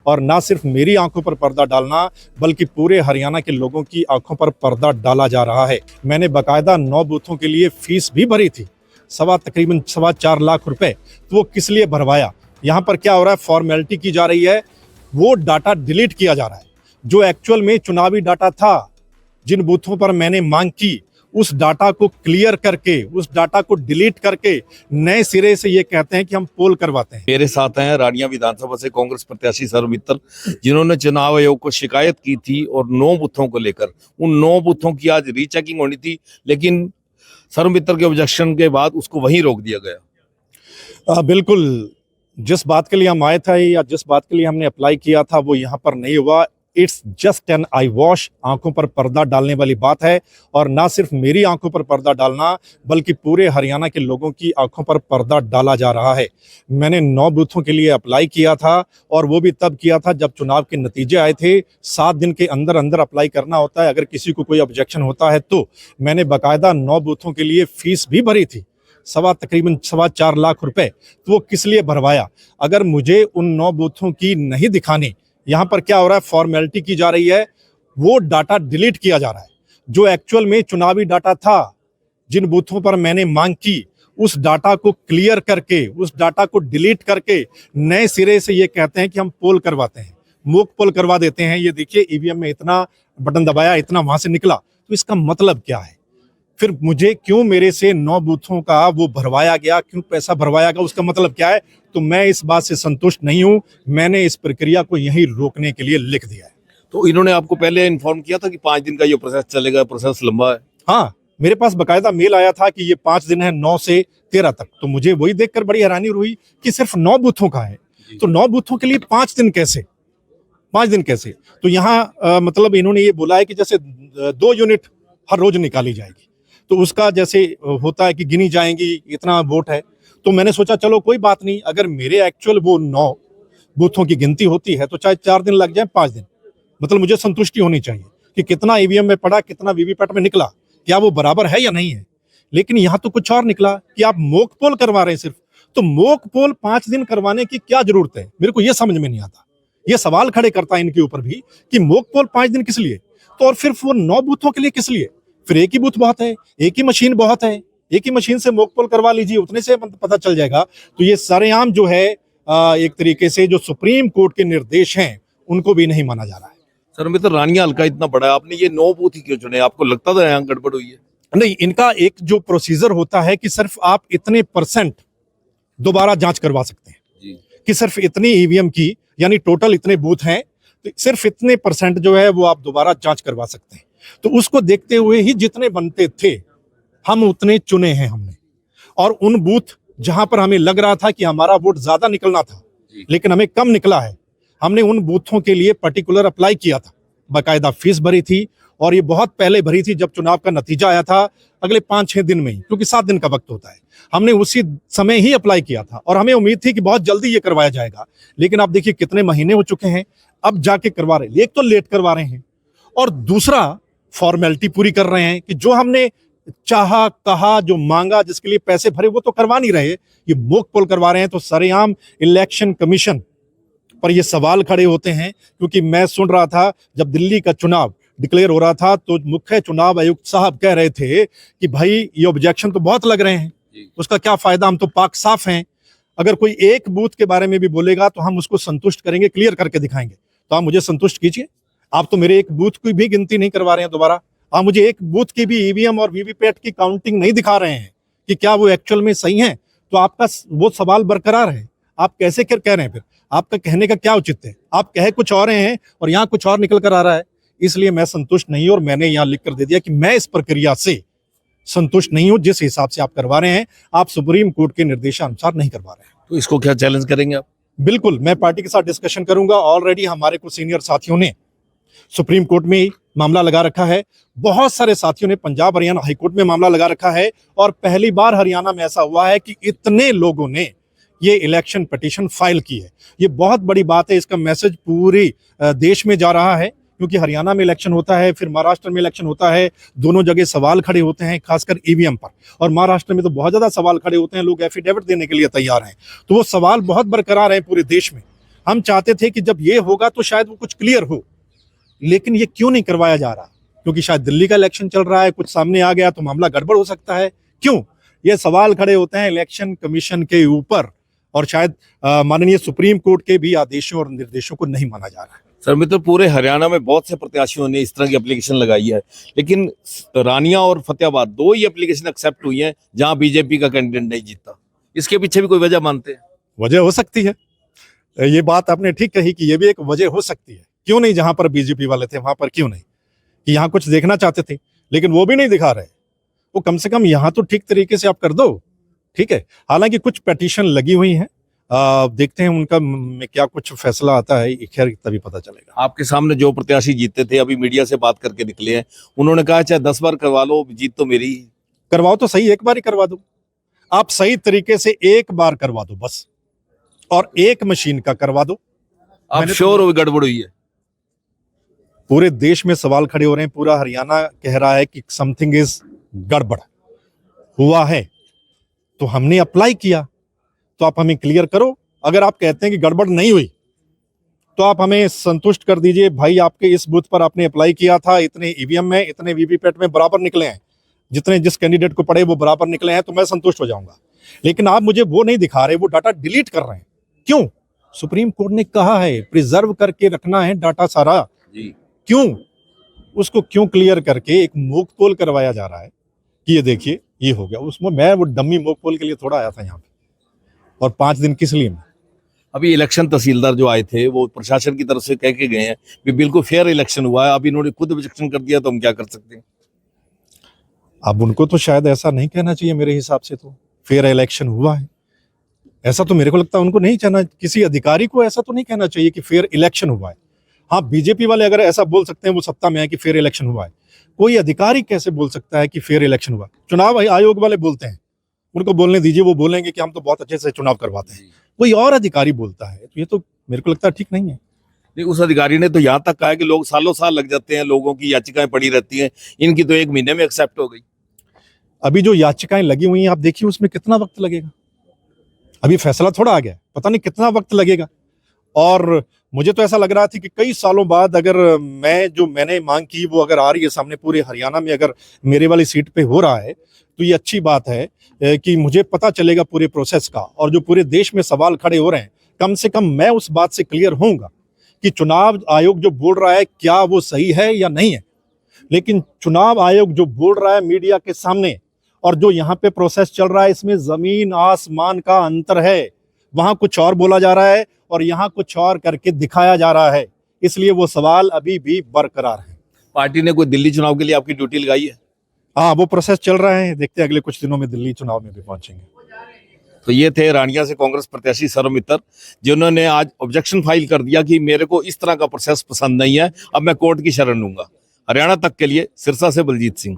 और ना सिर्फ मेरी आंखों पर पर्दा डालना बल्कि पूरे हरियाणा के लोगों की आंखों पर पर्दा डाला जा रहा है। मैंने बाकायदा 9 बूथों के लिए फीस भी भरी थी, तकरीबन 4.25 लाख रुपए। तो वो किस लिए भरवाया? यहाँ पर क्या हो रहा है, फॉर्मेलिटी की जा रही है, वो डाटा डिलीट किया जा रहा है। जो एक्चुअल में चुनावी डाटा था, जिन बूथों पर मैंने मांग की, उस डाटा को क्लियर करके, उस डाटा को डिलीट करके नए सिरे से ये कहते हैं कि हम पोल करवाते हैं। मेरे साथ हैं रानिया विधानसभा से कांग्रेस प्रत्याशी सर्व मित्तल, जिन्होंने चुनाव आयोग को शिकायत की थी और 9 बूथों को लेकर, उन 9 बूथों की आज रीचेकिंग होनी थी, लेकिन सर्व मित्तल के ऑब्जेक्शन के बाद उसको वहीं रोक दिया गया। बिल्कुल, जिस बात के लिए हम आए थे या जिस बात के लिए हमने अप्लाई किया था वो यहाँ पर नहीं हुआ। It's just an I wash, आंखों पर पर्दा डालने वाली बात है। और ना सिर्फ मेरी आंखों पर पर्दा डालना बल्कि पूरे हरियाणा के लोगों की आंखों पर पर्दा डाला जा रहा है। मैंने 9 बूथों के लिए अप्लाई किया था और वो भी तब किया था जब चुनाव के नतीजे आए थे। 7 दिन के अंदर अंदर अप्लाई करना होता है, अगर किसी को कोई ऑब्जेक्शन होता है तो। मैंने बाकायदा 9 बूथों के लिए फीस भी भरी थी, तकरीबन 4.25 लाख रुपए। तो वो किस लिए भरवाया? अगर मुझे उन 9 बूथों की नहीं दिखानी, यहाँ पर क्या हो रहा है, फॉर्मेलिटी की जा रही है, वो डाटा डिलीट किया जा रहा है। जो एक्चुअल में चुनावी डाटा था, जिन बूथों पर मैंने मांग की, उस डाटा को क्लियर करके, उस डाटा को डिलीट करके नए सिरे से ये कहते हैं कि हम पोल करवाते हैं, मूक पोल करवा देते हैं। ये देखिए, ईवीएम में इतना बटन दबाया, इतना वहां से निकला। तो इसका मतलब क्या है? फिर मुझे क्यों मेरे से 9 बूथों का वो भरवाया गया, क्यों पैसा भरवाया गया, उसका मतलब क्या है? तो मैं इस बात से संतुष्ट नहीं हूं। मैंने इस प्रक्रिया को यहीं रोकने के लिए लिख दिया है। तो इन्होंने आपको पहले इन्फॉर्म किया था कि 5 दिन का ये प्रोसेस चलेगा, प्रोसेस लंबा है? हाँ, मेरे पास बाकायदा मेल आया था कि ये 5 दिन है, 9 से 13 तक। तो मुझे वही देखकर बड़ी हैरानी हुई कि सिर्फ 9 बूथों का है, तो 9 बूथों के लिए 5 दिन कैसे? 5 दिन कैसे? तो यहाँ मतलब इन्होंने ये बोला है कि जैसे 2 यूनिट हर रोज निकाली जाएगी, तो उसका जैसे होता है कि गिनी जाएंगी, इतना वोट है। तो मैंने सोचा चलो कोई बात नहीं, अगर मेरे एक्चुअल वो 9 बूथों की गिनती होती है तो चाहे 4 दिन लग जाए, 5 दिन, मतलब मुझे संतुष्टि होनी चाहिए कि कितना ईवीएम में पड़ा, कितना वीवीपैट में निकला, क्या वो बराबर है या नहीं है। लेकिन यहाँ तो कुछ और निकला कि आप मोक पोल करवा रहे हैं सिर्फ। तो मोक पोल 5 दिन करवाने की क्या जरूरत है? मेरे को ये समझ में नहीं आता। ये सवाल खड़े करता है इनके ऊपर भी कि मोक पोल 5 दिन किस लिए, तो और फिर वो 9 बूथों के लिए किस लिए? फिर एक ही बूथ बहुत है, एक ही मशीन बहुत है, एक ही मशीन से मोक पोल करवा लीजिए, उतने से पता चल जाएगा। तो ये सरेआम जो है एक तरीके से जो सुप्रीम कोर्ट के निर्देश हैं उनको भी नहीं माना जा रहा है। सर मित्र, रानिया हल्का इतना बड़ा है, आपने ये 9 बूथ ही क्यों चुने? आपको लगता था यहाँ गड़बड़ हुई है? नहीं, इनका एक जो प्रोसीजर होता है कि सिर्फ आप इतने % दोबारा जांच करवा सकते हैं जी। कि सिर्फ इतनी ईवीएम की, यानी टोटल इतने बूथ हैं, तो सिर्फ इतने % जो है वो आप दोबारा जांच करवा सकते हैं। तो उसको देखते हुए ही जितने बनते थे हम उतने चुने हैं हमने। और उन बूथ जहां पर हमें लग रहा था कि हमारा वोट ज्यादा निकलना था लेकिन हमें कम निकला है, हमने उन बूथों के लिए पर्टिकुलर अप्लाई किया था, बाकायदा फीस भरी थी। और ये बहुत पहले भरी थी, जब चुनाव का नतीजा आया था, अगले 5-6 दिन में ही, क्योंकि 7 दिन का वक्त होता है। हमने उसी समय ही अप्लाई किया था और हमें उम्मीद थी कि बहुत जल्दी ये करवाया जाएगा। लेकिन आप देखिए कितने महीने हो चुके हैं, अब जाके करवा रहे हैं। एक तो लेट करवा रहे हैं और दूसरा फॉर्मेलिटी पूरी कर रहे हैं कि जो हमने चाहा, कहा, जो मांगा, जिसके लिए पैसे भरे, वो तो करवा नहीं रहे, ये मोक पोल करवा रहे हैं। तो सरेआम इलेक्शन कमीशन पर ये सवाल खड़े होते हैं। क्योंकि मैं सुन रहा था जब दिल्ली का चुनाव डिक्लेयर हो रहा था तो मुख्य चुनाव आयुक्त साहब कह रहे थे कि भाई ये ऑब्जेक्शन तो बहुत लग रहे हैं, उसका क्या फायदा, हम तो पाक साफ हैं। अगर कोई एक बूथ के बारे में भी बोलेगा तो हम उसको संतुष्ट करेंगे, क्लियर करके दिखाएंगे। तो आप मुझे संतुष्ट कीजिए। आप तो मेरे एक बूथ की भी गिनती नहीं करवा रहे हैं दोबारा, आप मुझे एक बूथ की भी ईवीएम और वीवीपैट की काउंटिंग नहीं दिखा रहे हैं कि क्या वो एक्चुअल में सही है। तो आपका वो सवाल बरकरार है, आप कैसे कह रहे हैं? फिर आपका कहने का क्या उचित है? आप कह कुछ और रहे हैं और यहाँ कुछ और निकल कर आ रहा है। इसलिए मैं संतुष्ट नहीं हूं और मैंने यहाँ लिख कर दे दिया कि मैं इस प्रक्रिया से संतुष्ट नहीं हूं। जिस हिसाब से आप करवा रहे हैं, आप सुप्रीम कोर्ट के निर्देशानुसार नहीं करवा रहे हैं। तो इसको क्या चैलेंज करेंगे आप? बिल्कुल, मैं पार्टी के साथ डिस्कशन करूंगा। ऑलरेडी हमारे कुछ सीनियर साथियों ने सुप्रीम कोर्ट में मामला लगा रखा है, बहुत सारे साथियों ने पंजाब हरियाणा हाईकोर्ट में मामला लगा रखा है। और पहली बार हरियाणा में ऐसा हुआ है कि इतने लोगों ने ये इलेक्शन पिटीशन फाइल की है। ये बहुत बड़ी बात है, इसका मैसेज पूरे देश में जा रहा है। क्योंकि हरियाणा में इलेक्शन होता है, फिर महाराष्ट्र में इलेक्शन होता है, दोनों जगह सवाल खड़े होते हैं, खासकर ईवीएम पर। और महाराष्ट्र में तो बहुत ज्यादा सवाल खड़े होते हैं, लोग एफिडेविट देने के लिए तैयार हैं। तो वो सवाल बहुत बरकरार है पूरे देश में। हम चाहते थे कि जब ये होगा तो शायद वो कुछ क्लियर हो, लेकिन ये क्यों नहीं करवाया जा रहा? क्योंकि शायद दिल्ली का इलेक्शन चल रहा है, कुछ सामने आ गया तो मामला गड़बड़ हो सकता है। क्यों ये सवाल खड़े होते हैं इलेक्शन कमीशन के ऊपर, और शायद माननीय सुप्रीम कोर्ट के भी आदेशों और निर्देशों को नहीं माना जा रहा है। सर मित्र, पूरे हरियाणा में बहुत से प्रत्याशियों ने इस तरह की एप्लीकेशन लगाई है, लेकिन रानिया और फतेहाबाद दो ही एप्लीकेशन एक्सेप्ट हुई हैं जहां बीजेपी का कैंडिडेट नहीं जीता। इसके पीछे भी कोई वजह मानते हैं? वजह हो सकती है, ये बात आपने ठीक कही कि ये भी एक वजह हो सकती है। क्यों नहीं, जहां पर बीजेपी वाले थे वहां पर क्यों नहीं, कि यहाँ कुछ देखना चाहते थे लेकिन वो भी नहीं दिखा रहे, वो कम से कम यहाँ तो ठीक तरीके से आप कर दो। ठीक है, हालांकि कुछ पिटीशन लगी हुई हैं, देखते हैं उनका में क्या कुछ फैसला आता है, खैर तभी पता चलेगा। आपके सामने जो प्रत्याशी जीते थे, अभी मीडिया से बात करके निकले हैं, उन्होंने कहा चाहे 10 बार करवा लो, जीत तो मेरी ही। करवाओ तो सही, एक बार ही करवा दो, आप सही तरीके से एक बार करवा दो बस, और एक मशीन का करवा दो। आप श्योर हो गड़बड़ हुई है? पूरे देश में सवाल खड़े हो रहे हैं, पूरा हरियाणा कह रहा है कि समथिंग इज गड़बड़ हुआ है, तो हमने अप्लाई किया, तो आप हमें क्लियर करो। अगर आप कहते हैं कि गड़बड़ नहीं हुई तो आप हमें संतुष्ट कर दीजिए, भाई आपके इस बूथ पर आपने अप्लाई किया था, इतने ईवीएम में, इतने वीवीपैट में बराबर निकले हैं, जितने जिस कैंडिडेट को पड़े वो बराबर निकले हैं, तो मैं संतुष्ट हो जाऊंगा। लेकिन आप मुझे वो नहीं दिखा रहे, वो डाटा डिलीट कर रहे हैं। क्यों? सुप्रीम कोर्ट ने कहा है प्रिजर्व करके रखना है डाटा सारा जी। क्यों उसको क्यों क्लियर करके एक मॉक पोल करवाया जा रहा है कि ये देखिए ये हो गया? उसमें मैं वो डम्मी मॉक पोल के लिए थोड़ा आया था यहाँ पे, और 5 दिन किस लिए? अभी इलेक्शन तहसीलदार जो आए थे वो प्रशासन की तरफ से कह के गए हैं कि बिल्कुल फेयर इलेक्शन हुआ है, अब इन्होंने खुद ऑब्जेक्शन कर दिया तो हम क्या कर सकते हैं? अब उनको तो शायद ऐसा नहीं कहना चाहिए, मेरे हिसाब से तो फेयर इलेक्शन हुआ है, ऐसा तो मेरे को लगता है उनको नहीं कहना, किसी अधिकारी को ऐसा तो नहीं कहना चाहिए कि फेयर इलेक्शन हुआ है। हाँ, बीजेपी वाले अगर ऐसा बोल सकते हैं, वो सत्ता में है, कि फेयर इलेक्शन हुआ है, कोई अधिकारी कैसे बोल सकता है कि फेयर इलेक्शन हुआ? चुनाव आयोग वाले बोलते हैं, उनको बोलने दीजिए, वो बोलेंगे कि हम तो बहुत अच्छे से चुनाव करवाते हैं। कोई और अधिकारी बोलता है तो ये तो मेरे को लगता है ठीक नहीं है। नहीं, उस अधिकारी ने तो यहाँ तक कहा है कि लोग सालों साल लग जाते हैं, लोगों की याचिकाएं पड़ी रहती हैं, इनकी तो 1 महीने में एक्सेप्ट हो गई। अभी जो याचिकाएं लगी हुई हैं, आप देखिए उसमें कितना वक्त लगेगा, अभी फैसला थोड़ा आ गया, पता नहीं कितना वक्त लगेगा। और मुझे तो ऐसा लग रहा था कि कई सालों बाद अगर मैंने मांग की वो अगर आ रही है सामने, पूरे हरियाणा में अगर मेरे वाली सीट पे हो रहा है, तो ये अच्छी बात है कि मुझे पता चलेगा पूरे प्रोसेस का, और जो पूरे देश में सवाल खड़े हो रहे हैं, कम से कम मैं उस बात से क्लियर होऊंगा कि चुनाव आयोग जो बोल रहा है क्या वो सही है या नहीं है। लेकिन चुनाव आयोग जो बोल रहा है मीडिया के सामने, और जो यहाँ पे प्रोसेस चल रहा है, इसमें जमीन आसमान का अंतर है। वहां कुछ और बोला जा रहा है और यहाँ कुछ और करके दिखाया जा रहा है, इसलिए वो सवाल अभी भी बरकरार है। पार्टी ने कोई दिल्ली चुनाव के लिए आपकी ड्यूटी लगाई है? हाँ, वो प्रोसेस चल रहा है, देखते हैं अगले कुछ दिनों में दिल्ली चुनाव में भी पहुंचेंगे। तो ये थे रानिया से कांग्रेस प्रत्याशी सर्व मित्तर, जिन्होंने आज ऑब्जेक्शन फाइल कर दिया कि मेरे को इस तरह का प्रोसेस पसंद नहीं है, अब मैं कोर्ट की शरण लूंगा। हरियाणा तक के लिए सिरसा से बलजीत सिंह।